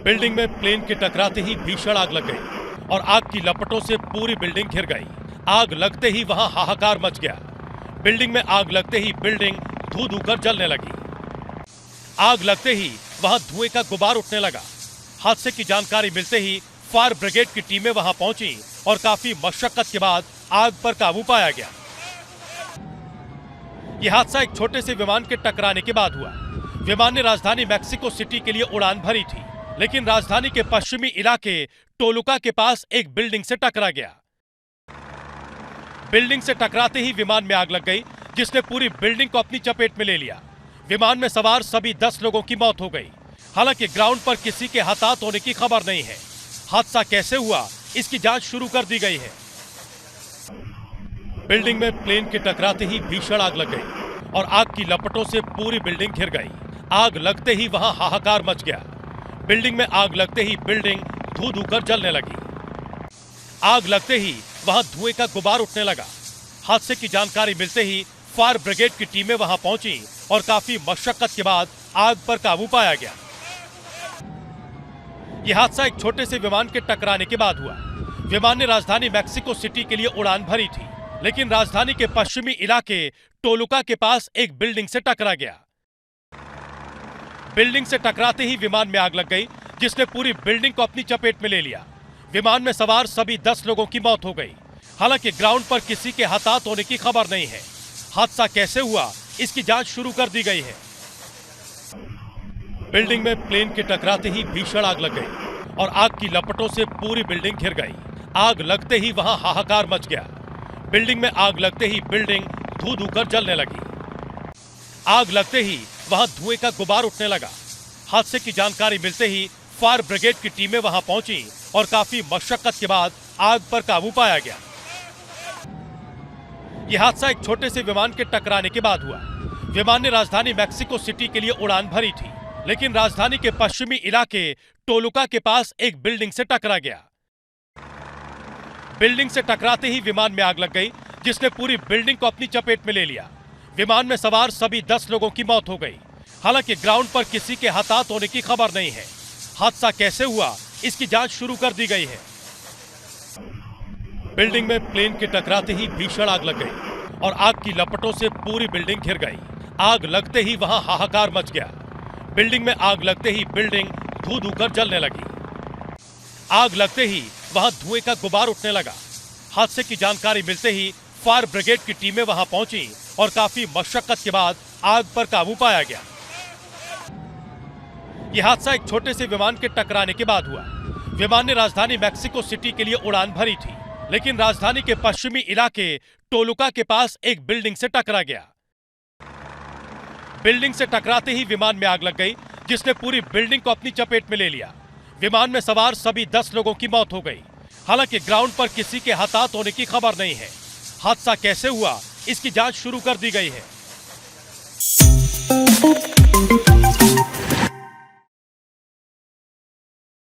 Building में plane के टकराते ही भीषण आग लग गई और आग की लपटों से पूरी बिल्डिंग घिर गई। आग लगते ही वहां हाहाकार मच गया। बिल्डिंग में आग लगते ही बिल्डिंग धू-धू कर जलने लगी। आग लगते ही वहां धुएं का गुबार उठने लगा। हादसे की जानकारी मिलते ही फायर ब्रिगेड की टीमें वहां पहुंची और काफी मशक्कत के बाद आग पर काबू पाया गया। यह हादसा एक छोटे से विमान के टकराने के बाद हुआ। विमान ने राजधानी मैक्सिको सिटी के लिए उड़ान भरी थी, लेकिन राजधानी के पश्चिमी इलाके टोलुका के पास एक बिल्डिंग से टकरा गया। बिल्डिंग से टकराते ही विमान में आग लग गई, जिसने पूरी बिल्डिंग को अपनी चपेट में ले लिया। विमान में सवार सभी 10 लोगों की मौत हो गई। हालांकि ग्राउंड पर किसी के हताहत होने की खबर नहीं है। हादसा कैसे हुआ, इसकी जांच शुरू कर दी गई है। बिल्डिंग में प्लेन के टकराते ही भीषण आग लग गई और आग की लपटों से पूरी बिल्डिंग घिर गई। आग लगते ही वहां हाहाकार मच गया। बिल्डिंग में आग लगते ही बिल्डिंग धू-धू कर जलने लगी। आग लगते ही वहां धुएं का गुबार उठने लगा। हादसे की जानकारी मिलते ही फायर ब्रिगेड की टीमें वहां पहुंची और काफी मशक्कत के बाद आग पर काबू पाया गया। यह हादसा एक छोटे से विमान के टकराने के बाद हुआ। विमान ने राजधानी मैक्सिको सिटी के लिए उड़ान भरी थी, लेकिन राजधानी के पश्चिमी इलाके टोलुका के पास एक बिल्डिंग से टकरा गया। बिल्डिंग से टकराते ही विमान में आग लग गई, जिसने पूरी बिल्डिंग को अपनी चपेट में ले लिया। विमान में सवार सभी 10 लोगों की मौत हो गई। हालांकि ग्राउंड पर किसी के हताहत होने की खबर नहीं है। हादसा कैसे हुआ, इसकी जांच शुरू कर दी गई है। बिल्डिंग में प्लेन के टकराते ही भीषण आग लग गई और आग की लपटों से पूरी बिल्डिंग घिर गई। आग लगते ही वहां हाहाकार मच गया। बिल्डिंग में आग लगते ही बिल्डिंग धू-धू कर जलने लगी। आग लगते ही वहां धुएं का गुबार उठने लगा। हादसे की जानकारी मिलते ही फायर ब्रिगेड की टीमें वहां पहुंची और काफी मशक्कत के बाद आग पर काबू पाया गया। यह हादसा एक छोटे से विमान के टकराने के बाद हुआ। विमान ने राजधानी मैक्सिको सिटी के लिए उड़ान भरी थी, लेकिन राजधानी के पश्चिमी इलाके टोलुका के पास एक बिल्डिंग से टकरा गया। बिल्डिंग से टकराते ही विमान में आग लग गई, जिसने पूरी बिल्डिंग को अपनी चपेट में ले लिया। विमान में सवार सभी 10 लोगों की मौत हो गई। हालांकि ग्राउंड पर किसी के हताहत होने की खबर नहीं है। हादसा कैसे हुआ, इसकी जांच शुरू कर दी गई है। बिल्डिंग में प्लेन के टकराते ही भीषण आग लग गई और आग की लपटों से पूरी बिल्डिंग घिर गई। आग लगते ही वहां हाहाकार मच गया। बिल्डिंग में आग लगते ही बिल्डिंग धू-धू कर जलने लगी। आग लगते ही वहां धुएं का गुबार उठने लगा। हादसे की जानकारी मिलते ही फायर ब्रिगेड की टीमें वहां पहुंची और काफी मशक्कत के बाद आग पर काबू पाया गया। यह हादसा एक छोटे से विमान के टकराने के बाद हुआ। विमान ने राजधानी मैक्सिको सिटी के लिए उड़ान भरी थी, लेकिन राजधानी के पश्चिमी इलाके टोलुका के पास एक बिल्डिंग से टकरा गया। बिल्डिंग से टकराते ही विमान में आग लग गई, जिसने पूरी बिल्डिंग को अपनी चपेट में ले लिया। विमान में सवार सभी 10 लोगों की मौत हो गई। हालांकि ग्राउंड पर किसी के हताहत होने की खबर नहीं है। हादसा कैसे हुआ, इसकी जांच शुरू कर दी गई है।